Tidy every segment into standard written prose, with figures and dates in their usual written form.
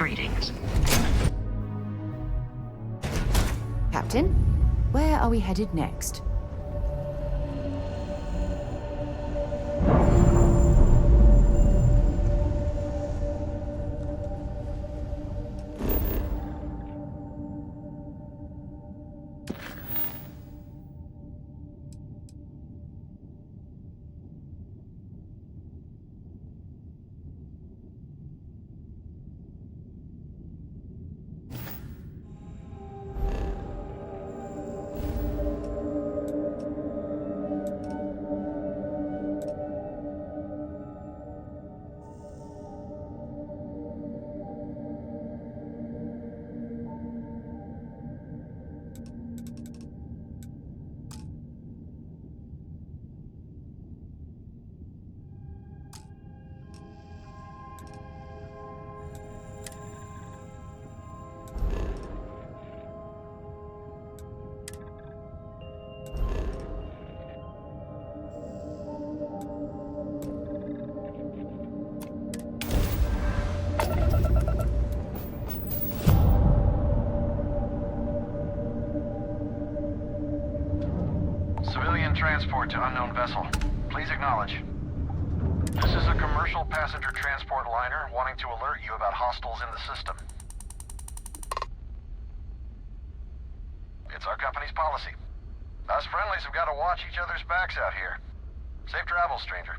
Greetings. Captain, where are we headed next? Civilian transport to unknown vessel. Please acknowledge. This is a commercial passenger transport liner wanting to alert you about hostiles in the system. It's our company's policy. Us friendlies have got to watch each other's backs out here. Safe travels, stranger.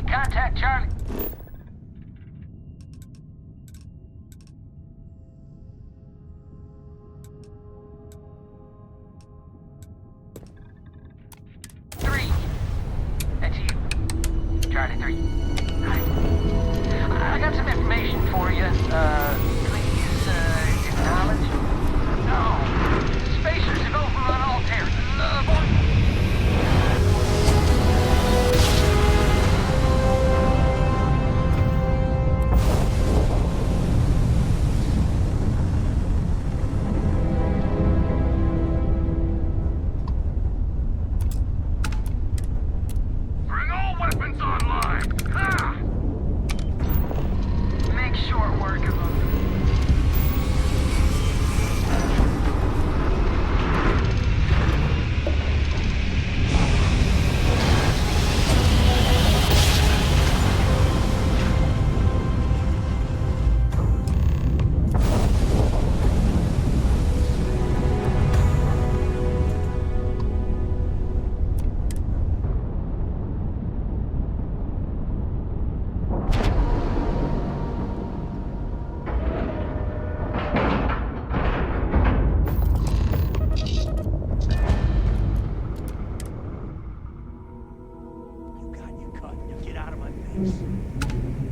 Contact Charlie. Three. That's you. Charlie 3. Hi. I got some information for you. Please, acknowledge? No. Spacers have overrun all terror.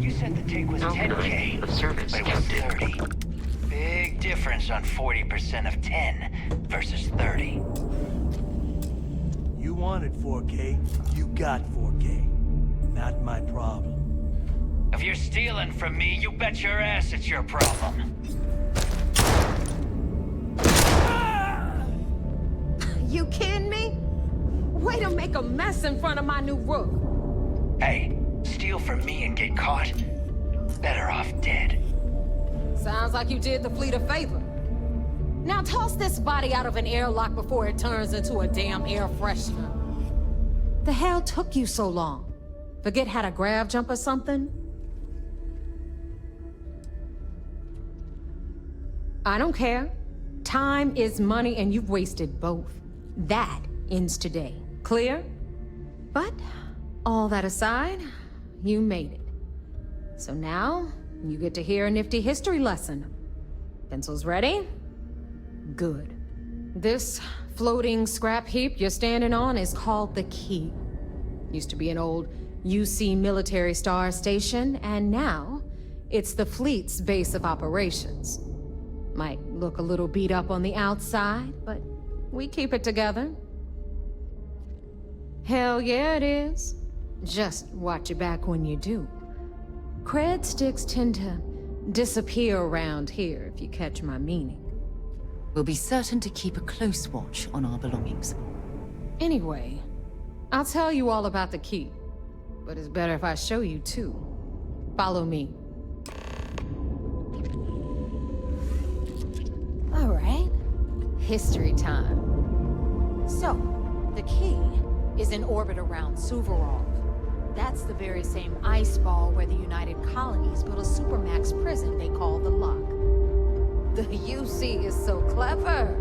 You said the take was 10K, but it was 30. Big difference on 40% of 10 versus 30. You wanted 4K, you got 4K. Not my problem. If you're stealing from me, you bet your ass it's your problem. You kidding me? Way to make a mess in front of my new rook. Hey, steal from me and get caught. Better off dead. Sounds like you did the fleet a favor. Now toss this body out of an airlock before it turns into a damn air freshener. The hell took you so long? Forget how to grav jump or something? I don't care. Time is money, and you've wasted both. That ends today. Clear? But, all that aside, you made it. So now, you get to hear a nifty history lesson. Pencils ready? Good. This floating scrap heap you're standing on is called the Key. Used to be an old UC military star station, and now it's the fleet's base of operations. Might look a little beat up on the outside, but we keep it together. Hell yeah, it is. Just watch your back when you do. Cred sticks tend to disappear around here, if you catch my meaning. We'll be certain to keep a close watch on our belongings. Anyway, I'll tell you all about the Key, but it's better if I show you too. Follow me. All right, history time. So, the Key is in orbit around Suvorov. That's the very same ice ball where the United Colonies built a supermax prison they call the Lock. The UC is so clever.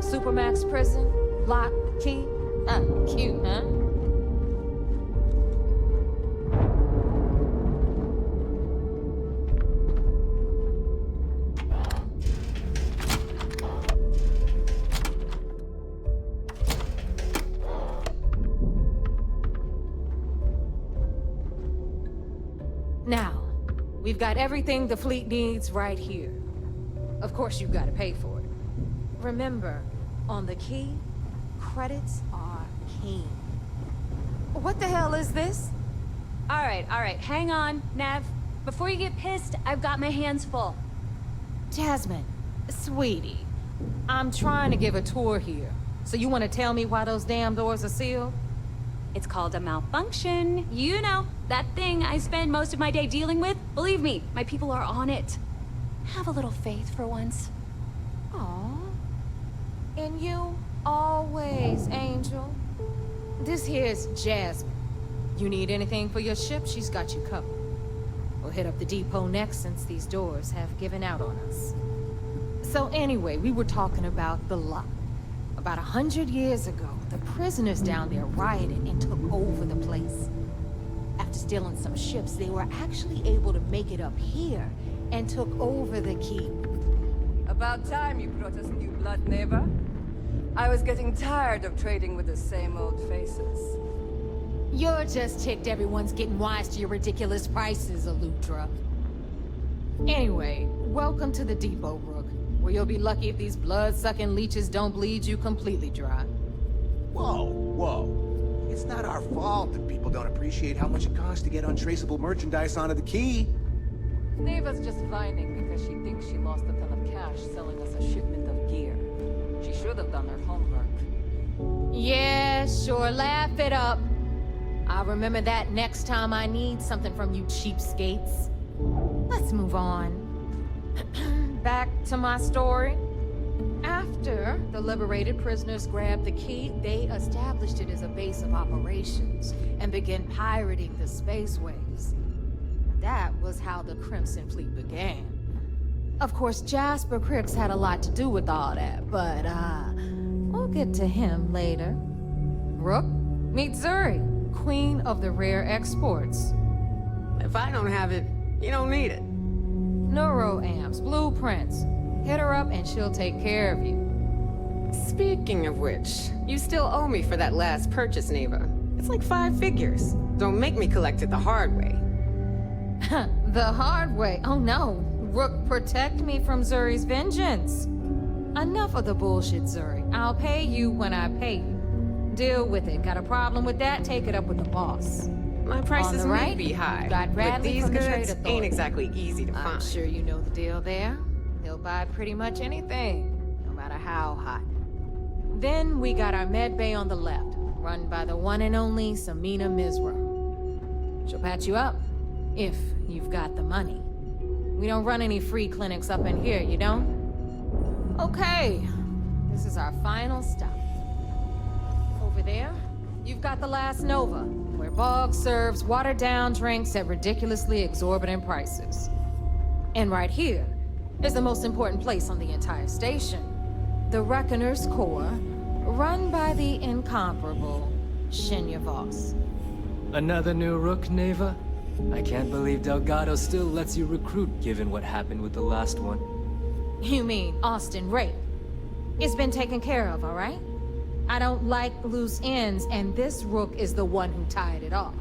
Supermax prison, lock, key. Cute, huh? Now, we've got everything the fleet needs right here. Of course, you've got to pay for it. Remember, on the Key, credits are king. What the hell is this? All right, hang on, Nev. Before you get pissed, I've got my hands full. Jasmine, sweetie, I'm trying to give a tour here. So you want to tell me why those damn doors are sealed? It's called a malfunction. You know, that thing I spend most of my day dealing with. Believe me, my people are on it. Have a little faith for once. Aw. And you, always, Angel. This here's Jasmine. You need anything for your ship, she's got you covered. We'll hit up the depot next since these doors have given out on us. So anyway, we were talking about the Lock. About 100 years ago, the prisoners down there rioted and took over the place. After stealing some ships, they were actually able to make it up here and took over the Key. About time you brought us new blood, neighbor. I was getting tired of trading with the same old faces. You're just ticked everyone's getting wise to your ridiculous prices, Aludra. Anyway, welcome to the depot, Rook, where you'll be lucky if these blood-sucking leeches don't bleed you completely dry. Whoa. It's not our fault that people don't appreciate how much it costs to get untraceable merchandise onto the Key. Neva's just whining because she thinks she lost a ton of cash selling us a shipment of gear. She should have done her homework. Yeah, sure, laugh it up. I'll remember that next time I need something from you cheapskates. Let's move on. Back to my story. After the liberated prisoners grabbed the Key, they established it as a base of operations and began pirating the spaceways. That was how the Crimson Fleet began. Of course, Jasper Cricks had a lot to do with all that, but, we'll get to him later. Rook, meet Zuri, queen of the rare exports. If I don't have it, you don't need it. Neuroamps, blueprints. Hit her up and she'll take care of you. Speaking of which, you still owe me for that last purchase, Neva. It's like 5 figures. Don't make me collect it the hard way. The hard way? Oh no. Rook, protect me from Zuri's vengeance. Enough of the bullshit, Zuri. I'll pay you when I pay you. Deal with it. Got a problem with that? Take it up with the boss. My prices On the may right, be high, you've got but Bradley these from the Trade goods Authority. ain't exactly easy to I'm find. sure you know the deal there. He'll buy pretty much anything, no matter how hot. Then we got our med bay on the left, run by the one and only Samina Mizra. She'll patch you up, if you've got the money. We don't run any free clinics up in here, you don't? Okay, this is our final stop. Over there, you've got the Last Nova, where Bog serves watered-down drinks at ridiculously exorbitant prices. And right here is the most important place on the entire station, The Reckoner's Corps, run by the incomparable Shinya Voss. Another new rook, Neva? I can't believe Delgado still lets you recruit given what happened with the last one. You mean Austin Rape? It's been taken care of, all right? I don't like loose ends, and this rook is the one who tied it off.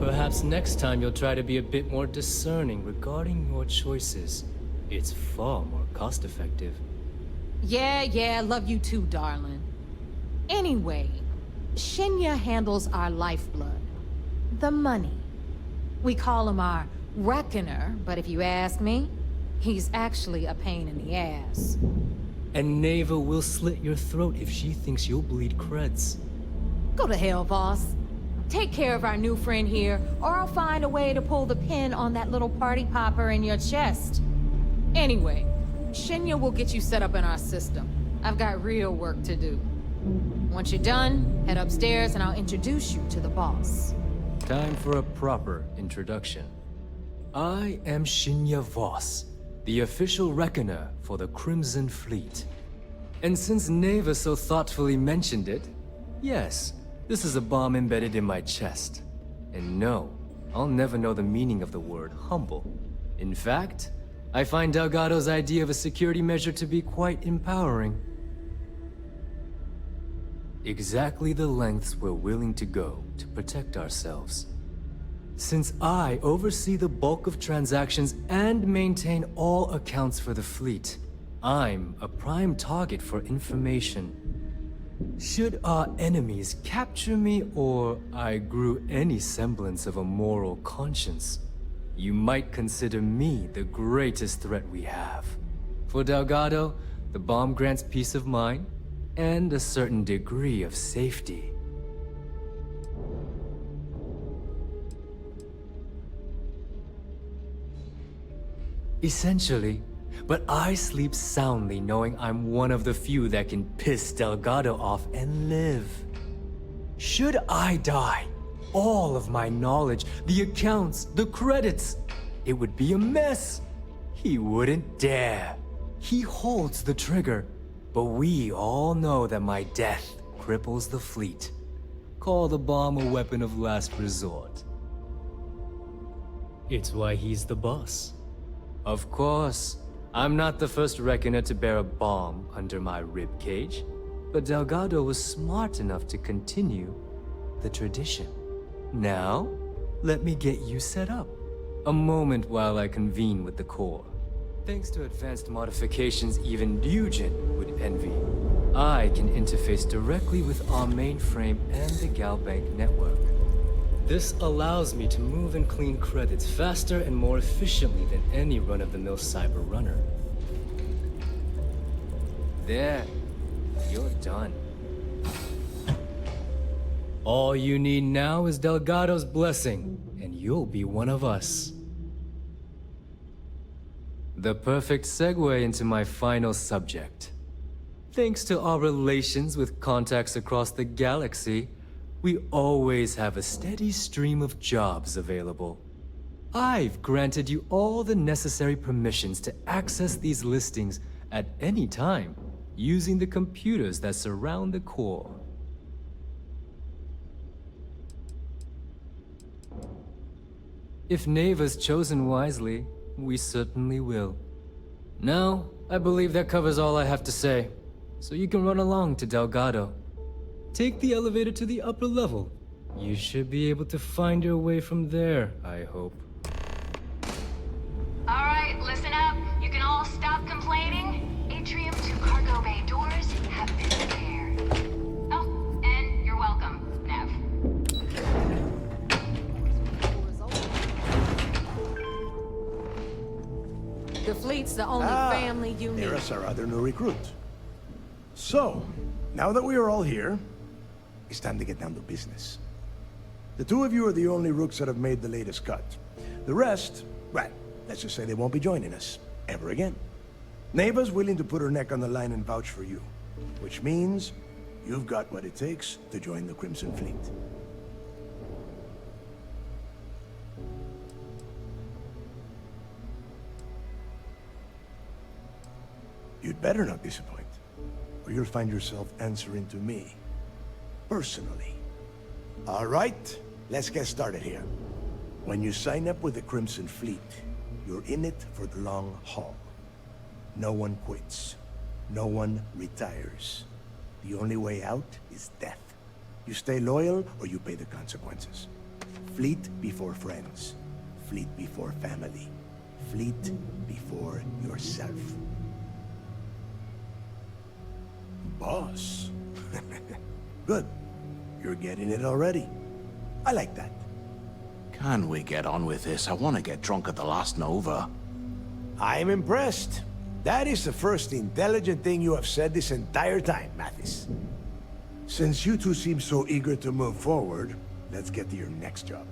Perhaps next time you'll try to be a bit more discerning regarding your choices. It's far more cost-effective. Yeah, love you too, darling. Anyway, Shinya handles our lifeblood. The money. We call him our Reckoner, but if you ask me, he's actually a pain in the ass. And Neva will slit your throat if she thinks you'll bleed creds. Go to hell, boss. Take care of our new friend here, or I'll find a way to pull the pin on that little party popper in your chest. Anyway, Shinya will get you set up in our system. I've got real work to do. Once you're done, head upstairs and I'll introduce you to the boss. Time for a proper introduction. I am Shinya Voss, the official reckoner for the Crimson Fleet. And since Neva so thoughtfully mentioned it, yes, this is a bomb embedded in my chest. And no, I'll never know the meaning of the word humble. In fact, I find Delgado's idea of a security measure to be quite empowering. Exactly the lengths we're willing to go to protect ourselves. Since I oversee the bulk of transactions and maintain all accounts for the fleet, I'm a prime target for information. Should our enemies capture me or I grew any semblance of a moral conscience, you might consider me the greatest threat we have. For Delgado, the bomb grants peace of mind and a certain degree of safety. Essentially, but I sleep soundly knowing I'm one of the few that can piss Delgado off and live. Should I die, all of my knowledge, the accounts, the credits, it would be a mess. He wouldn't dare. He holds the trigger, but we all know that my death cripples the fleet. Call the bomb a weapon of last resort. It's why he's the boss. Of course, I'm not the first reckoner to bear a bomb under my ribcage, but Delgado was smart enough to continue the tradition. Now, let me get you set up. A moment while I convene with the Corps. Thanks to advanced modifications even Nugent would envy, I can interface directly with our mainframe and the Galbank network. This allows me to move and clean credits faster and more efficiently than any run-of-the-mill cyber runner. There, you're done. All you need now is Delgado's blessing, and you'll be one of us. The perfect segue into my final subject. Thanks to our relations with contacts across the galaxy, we always have a steady stream of jobs available. I've granted you all the necessary permissions to access these listings at any time, using the computers that surround the Corps. If Neva's chosen wisely, we certainly will. Now, I believe that covers all I have to say, so you can run along to Delgado. Take the elevator to the upper level. You should be able to find your way from there, I hope. All right, listen up. You can all stop complaining. Atrium to cargo bay doors have been repaired. Oh, and you're welcome, Nev. The fleet's the only family you need. There's our other new recruit. So, now that we are all here, it's time to get down to business. The two of you are the only rooks that have made the latest cut. The rest, well, let's just say they won't be joining us ever again. Neva's willing to put her neck on the line and vouch for you, which means you've got what it takes to join the Crimson Fleet. You'd better not disappoint. or you'll find yourself answering to me. Personally. All right, let's get started here. When you sign up with the Crimson Fleet, you're in it for the long haul. No one quits. No one retires. The only way out is death. You stay loyal or you pay the consequences. Fleet before friends. Fleet before family. Fleet before yourself. Boss. Good. You're getting it already. I like that. Can we get on with this? I want to get drunk at the last Nova. I'm impressed. That is the first intelligent thing you have said this entire time, Mathis. Since you two seem so eager to move forward, let's get to your next job.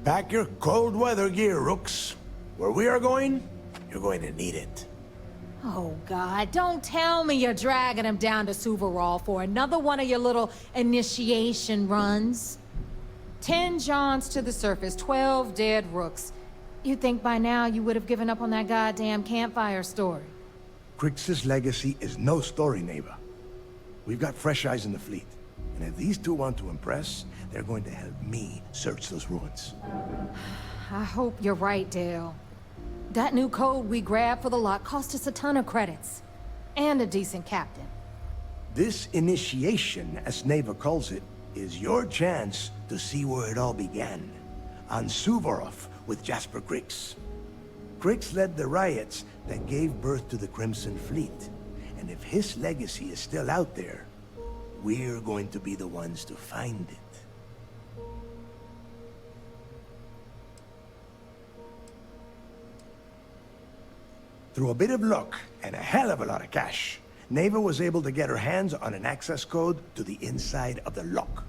Pack your cold weather gear, Rooks. Where we are going, you're going to need it. Oh, God, don't tell me you're dragging him down to Suvarol for another one of your little initiation runs. 10 Johns to the surface, 12 dead Rooks. You'd think by now you would have given up on that goddamn campfire story. Crix's legacy is no story, Neva. We've got fresh eyes in the fleet. And if these two want to impress, they're going to help me search those ruins. I hope you're right, Dale. That new code we grabbed for the lot cost us a ton of credits. And a decent captain. This initiation, as Neva calls it, is your chance to see where it all began. On Suvorov with Jasper Crix. Crix led the riots that gave birth to the Crimson Fleet. And if his legacy is still out there, we're going to be the ones to find it. Through a bit of luck and a hell of a lot of cash, Neva was able to get her hands on an access code to the inside of the lock.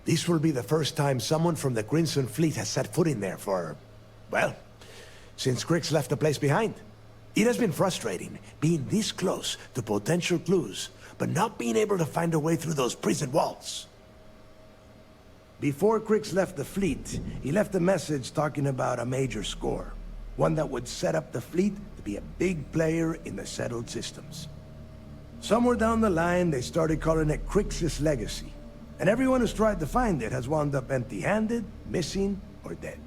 This will be the first time someone from the Crimson Fleet has set foot in there for, well, since Crix left the place behind. It has been frustrating, being this close to potential clues, but not being able to find a way through those prison walls. Before Crix left the fleet, he left a message talking about a major score. One that would set up the fleet to be a big player in the settled systems. Somewhere down the line, they started calling it Crix's legacy. And everyone who's tried to find it has wound up empty-handed, missing, or dead.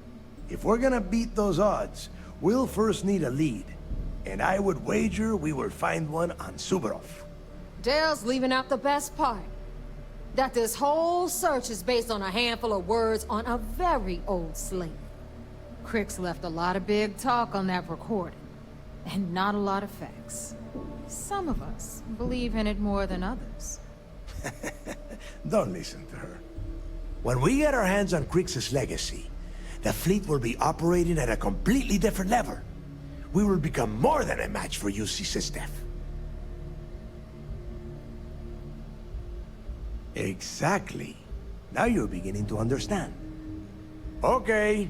If we're gonna beat those odds, we'll first need a lead. And I would wager we will find one on Suvorov. Dale's leaving out the best part. That this whole search is based on a handful of words on a very old slate. Crix left a lot of big talk on that recording, and not a lot of facts. Some of us believe in it more than others. Don't listen to her. When we get our hands on Crix's legacy, the fleet will be operating at a completely different level. We will become more than a match for UC Systef. Exactly. Now you're beginning to understand. Okay,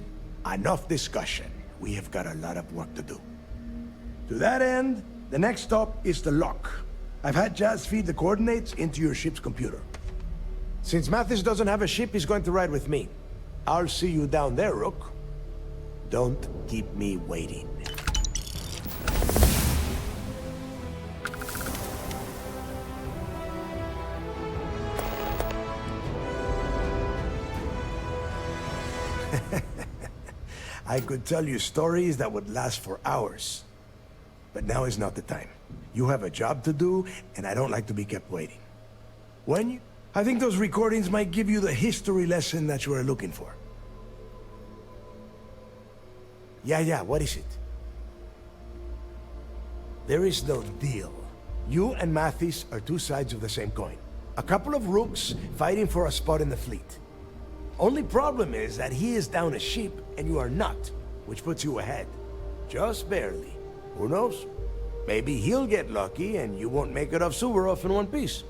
enough discussion. We have got a lot of work to do. To that end, the next stop is the lock. I've had Jazz feed the coordinates into your ship's computer. Since Mathis doesn't have a ship, he's going to ride with me. I'll see you down there, Rook. Don't keep me waiting. I could tell you stories that would last for hours. But now is not the time. You have a job to do, and I don't like to be kept waiting. I think those recordings might give you the history lesson that you are looking for. Yeah, what is it? There is no deal. You and Mathis are two sides of the same coin. A couple of rooks fighting for a spot in the fleet. Only problem is that he is down a ship and you are not, which puts you ahead. Just barely. Who knows? Maybe he'll get lucky and you won't make it off Suvorov in one piece.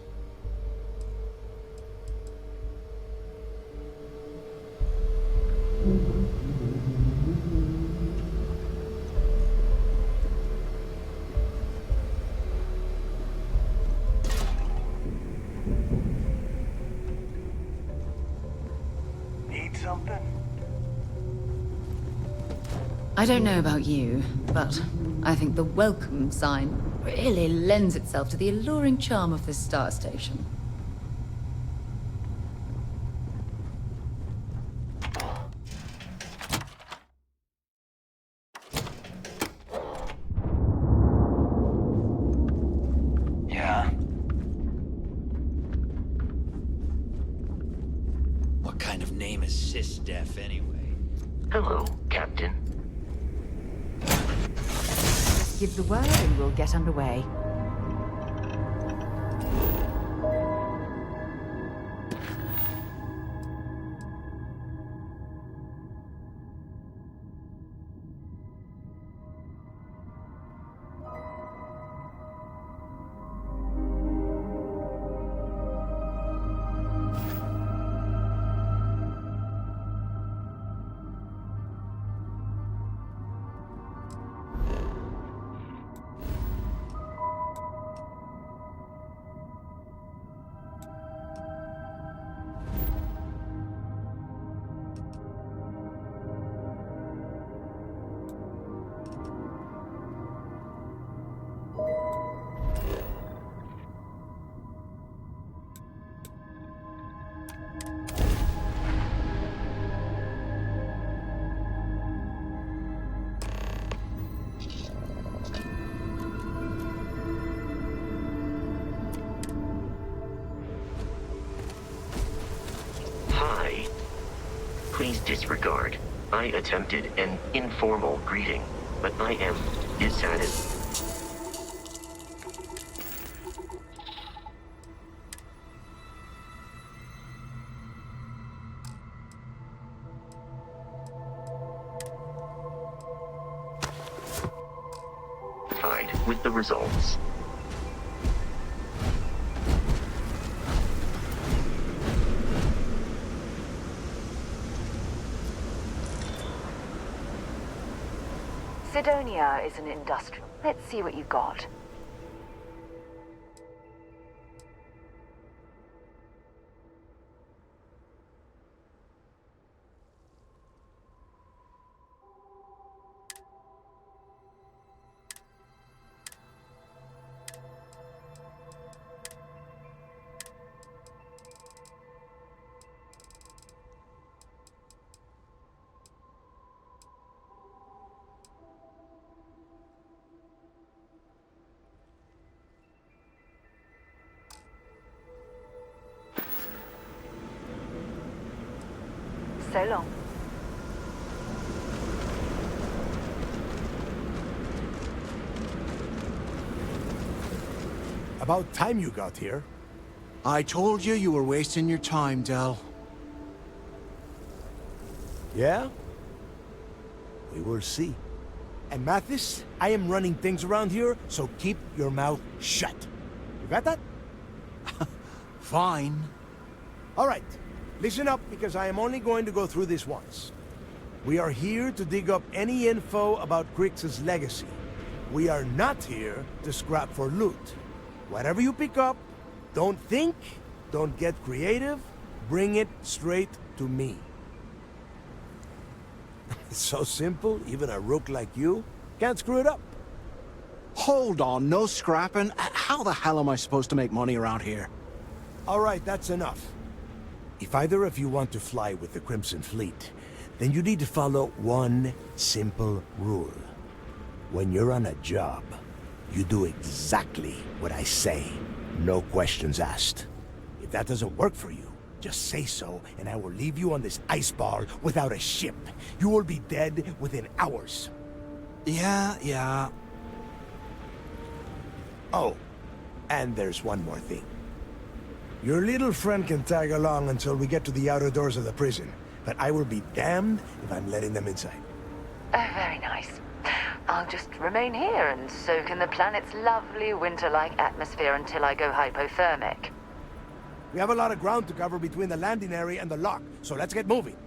Need something? I don't know about you, but I think the welcome sign really lends itself to the alluring charm of this star station. Yeah. What kind of name is SysDef anyway? Hello, Captain. Just give the word and we'll get underway. Please disregard. I attempted an informal greeting, but I am dissatisfied. With the results. Sidonia is an industrial. Let's see what you got. So long. About time you got here. I told you you were wasting your time, Del. Yeah? We will see. And Mathis, I am running things around here, so keep your mouth shut. You got that? Fine. All right. Listen up, because I am only going to go through this once. We are here to dig up any info about Crix's legacy. We are not here to scrap for loot. Whatever you pick up, don't think, don't get creative, bring it straight to me. It's so simple, even a rook like you can't screw it up. Hold on, no scrapping. How the hell am I supposed to make money around here? All right, that's enough. If either of you want to fly with the Crimson Fleet, then you need to follow one simple rule. When you're on a job, you do exactly what I say, no questions asked. If that doesn't work for you, just say so, and I will leave you on this ice ball without a ship. You will be dead within hours. Yeah. Oh, and there's one more thing. Your little friend can tag along until we get to the outer doors of the prison, but I will be damned if I'm letting them inside. Oh, very nice. I'll just remain here and soak in the planet's lovely winter-like atmosphere until I go hypothermic. We have a lot of ground to cover between the landing area and the lock, so let's get moving.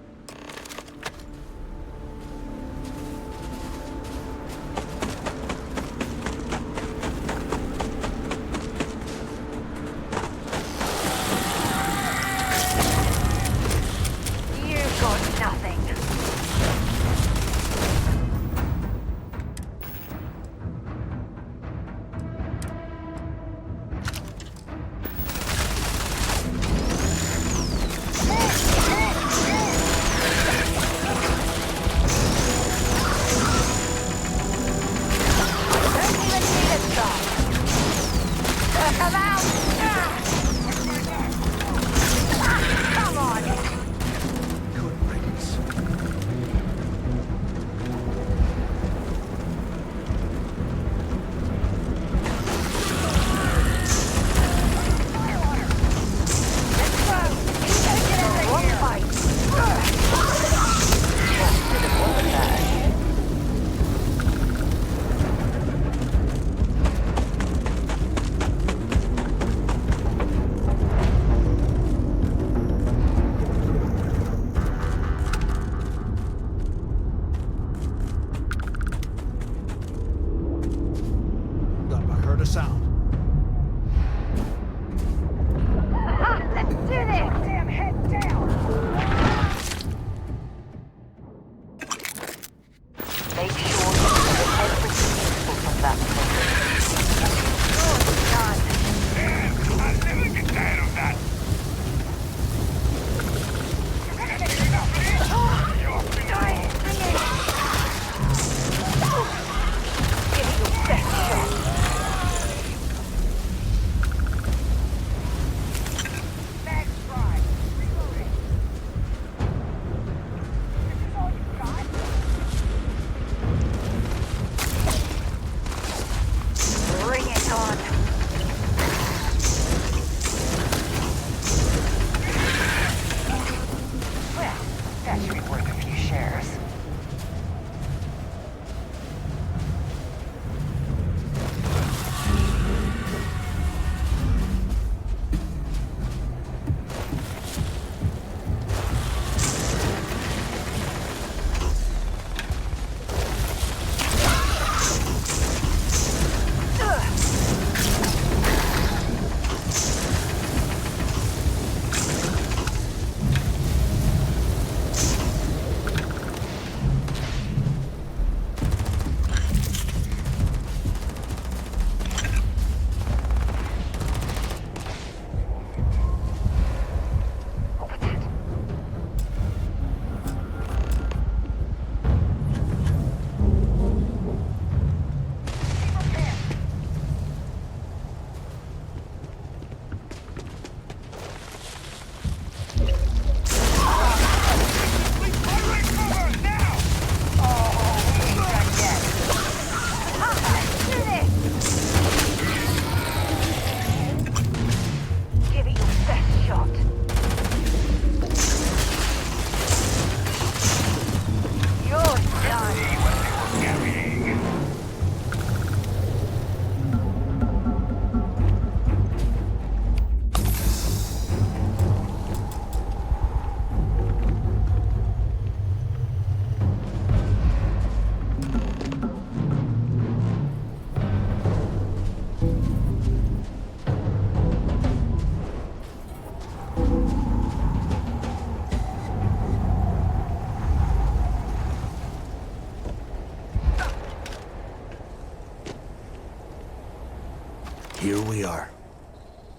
Here we are.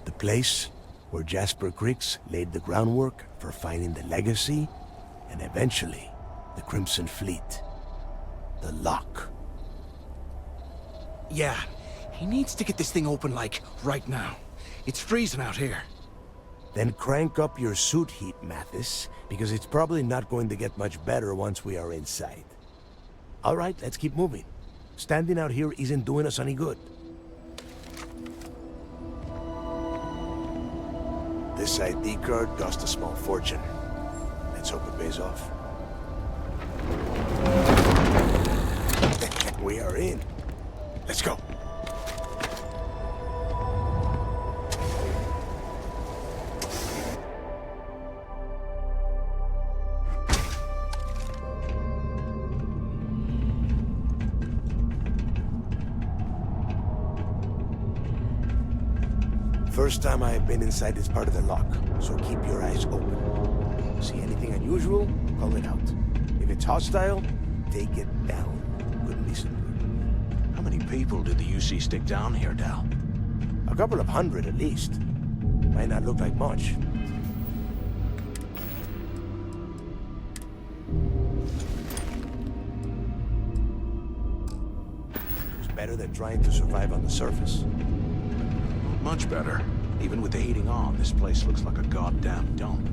The place where Jasper Griggs laid the groundwork for finding the legacy and eventually the Crimson Fleet. The lock. Yeah, he needs to get this thing open, like, right now. It's freezing out here. Then crank up your suit heat, Mathis, because it's probably not going to get much better once we are inside. All right, let's keep moving. Standing out here isn't doing us any good. This ID card cost a small fortune. Let's hope it pays off. We are in. Let's go. First time I have been inside this part of the lock, so keep your eyes open. See anything unusual, call it out. If it's hostile, take it down. Couldn't be simpler. How many people did the UC stick down here, Dal? A couple of hundred at least. Might not look like much. It's better than trying to survive on the surface. Much better. Even with the heating on, this place looks like a goddamn dump.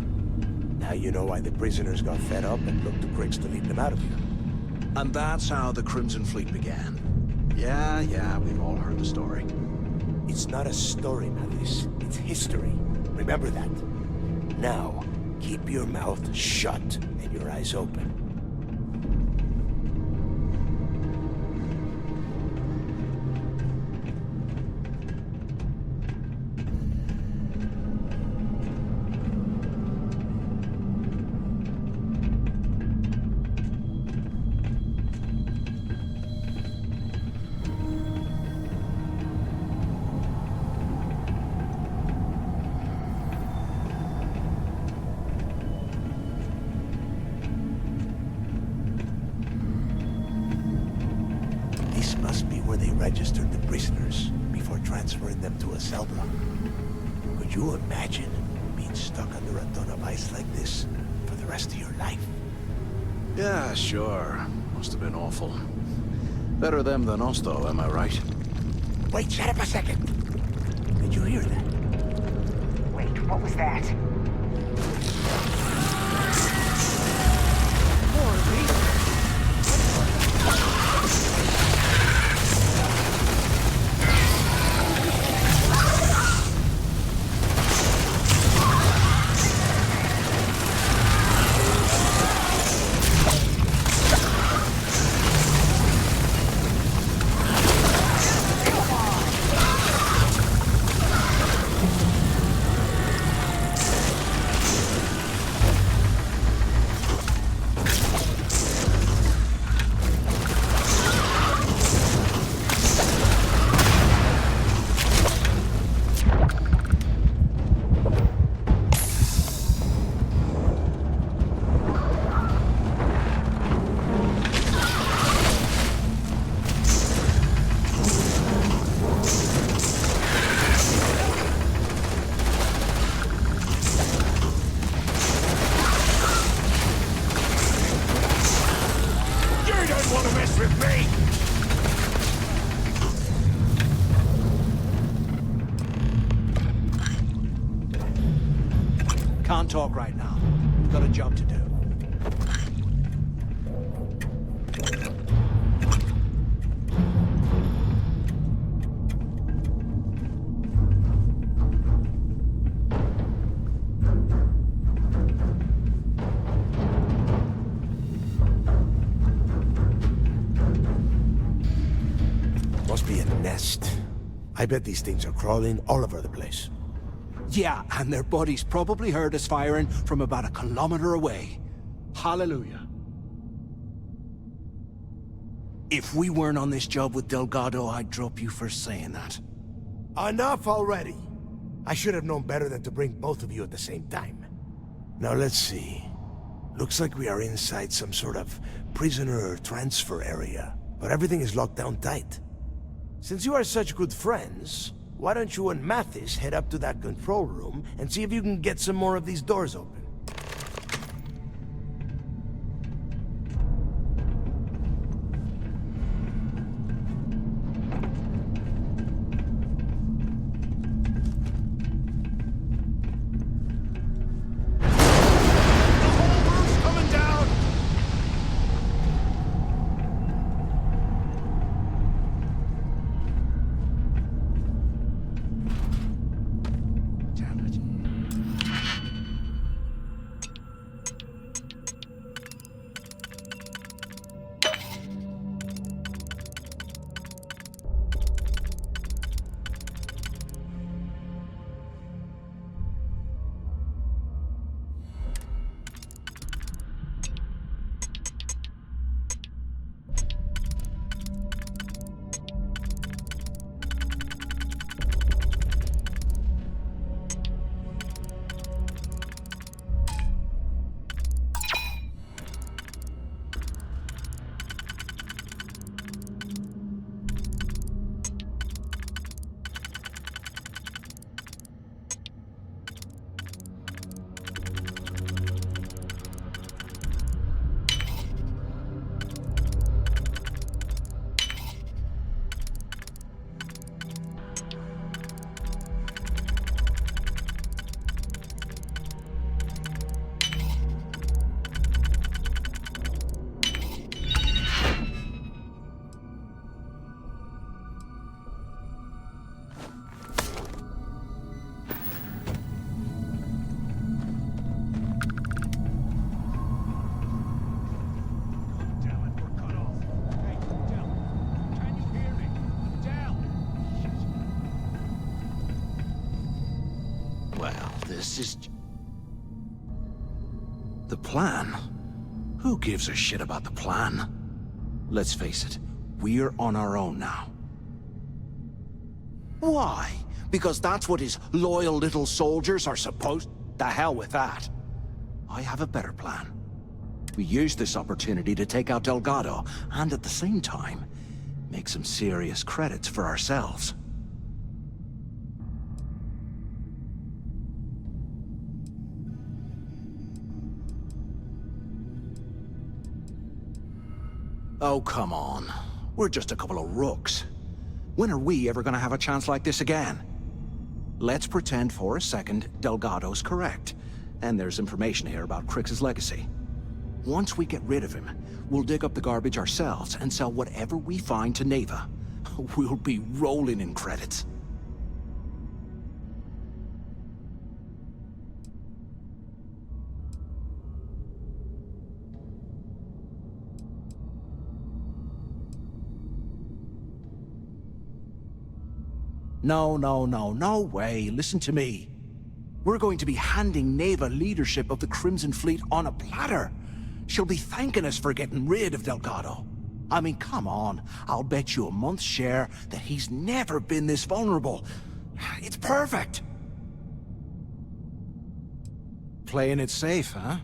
Now you know why the prisoners got fed up and looked to Griggs to lead them out of here. And that's how the Crimson Fleet began. Yeah, we've all heard the story. It's not a story, Mathis. It's history. Remember that. Now, keep your mouth shut and your eyes open. Registered the prisoners before transferring them to a cell block. Could you imagine being stuck under a ton of ice like this for the rest of your life? Yeah, sure. Must have been awful. Better them than us, though, am I right? Wait, shut up a second. Did you hear that? Wait, what was that? Can't talk right now. We've got a job to do. Must be a nest. I bet these things are crawling all over the place. Yeah, and their buddies probably heard us firing from about a kilometer away. Hallelujah. If we weren't on this job with Delgado, I'd drop you for saying that. Enough already! I should have known better than to bring both of you at the same time. Now let's see. Looks like we are inside some sort of prisoner transfer area, but everything is locked down tight. Since you are such good friends, why don't you and Mathis head up to that control room and see if you can get some more of these doors open? This is... The plan? Who gives a shit about the plan? Let's face it, we're on our own now. Why? Because that's what his loyal little soldiers are supposed... The hell with that. I have a better plan. We use this opportunity to take out Delgado, and at the same time, make some serious credits for ourselves. Oh, come on. We're just a couple of rooks. When are we ever gonna have a chance like this again? Let's pretend for a second Delgado's correct, and there's information here about Crix's legacy. Once we get rid of him, we'll dig up the garbage ourselves and sell whatever we find to Neva. We'll be rolling in credits. No way. Listen to me. We're going to be handing Neva leadership of the Crimson Fleet on a platter. She'll be thanking us for getting rid of Delgado. I mean, come on. I'll bet you a month's share that he's never been this vulnerable. It's perfect. Playing it safe, huh?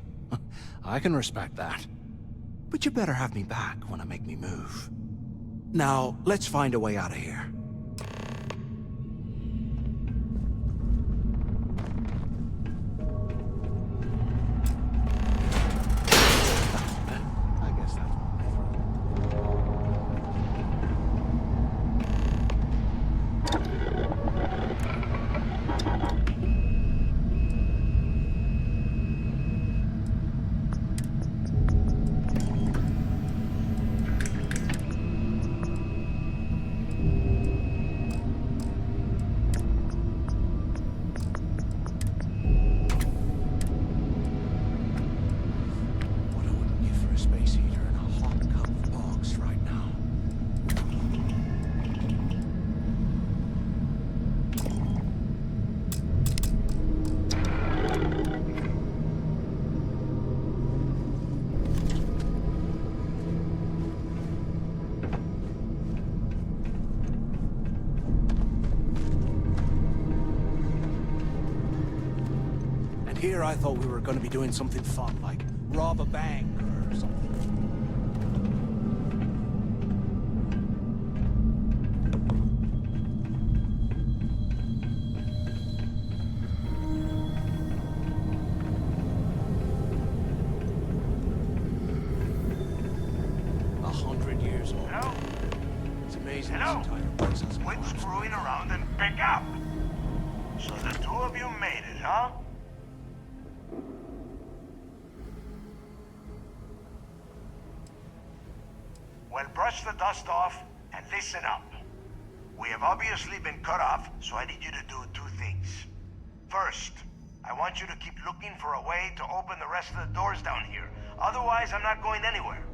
I can respect that. But you better have me back when I make me move. Now, let's find a way out of here. Here I thought we were going to be doing something fun, like rob a bank or something. years old. Hello? It's amazing Hello? this entire place has Quit collapsed. screwing around and pick up! So the two of you made it, huh? Well, brush the dust off and listen up. We have obviously been cut off, so I need you to do two things. First, I want you to keep looking for a way to open the rest of the doors down here. Otherwise, I'm not going anywhere.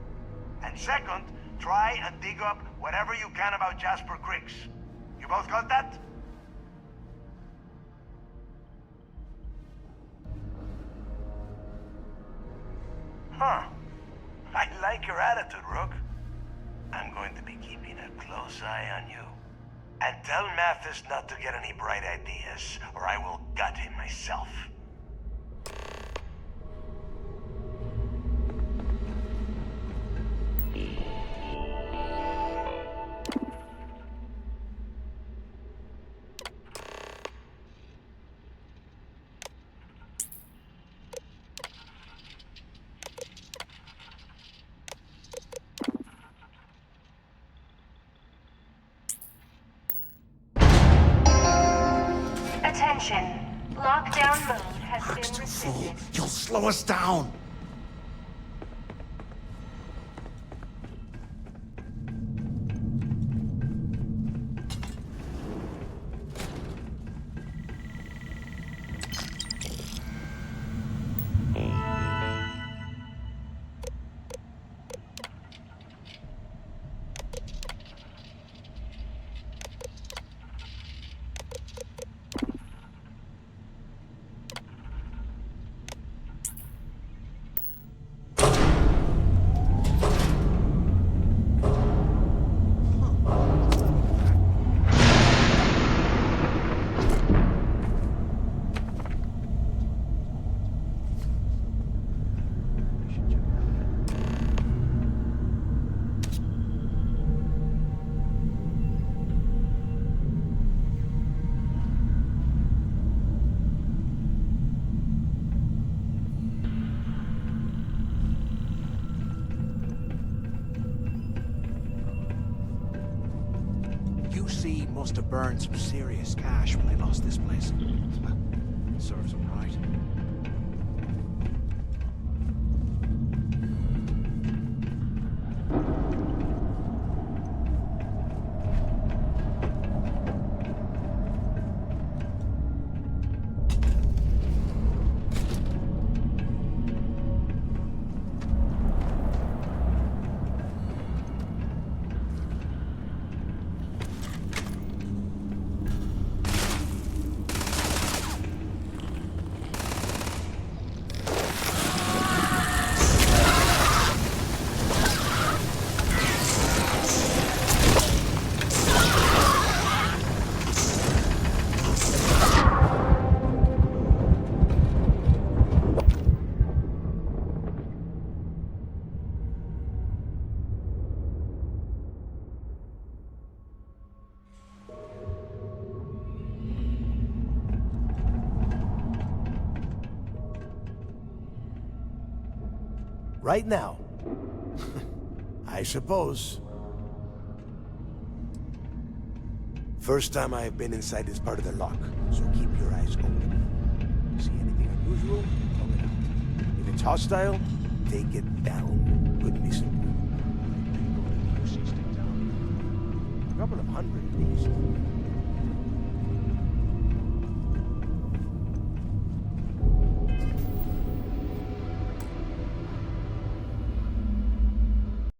And second, try and dig up whatever you can about Jasper Cricks. You both got that? Huh. I like your attitude, Rook. I'm going to be keeping a close eye on you. And tell Mathis not to get any bright ideas, or I will gut him myself. Attention. Lockdown mode has been Fool, rescinded. you'll slow us down. UC must have burned some serious cash when they lost this place. Serves them right. Right now. I suppose. First time I have been inside this part of the lock, so keep your eyes open. See anything unusual? Call it out. If it's hostile, take it down. Couldn't be simpler. A couple of hundred at least.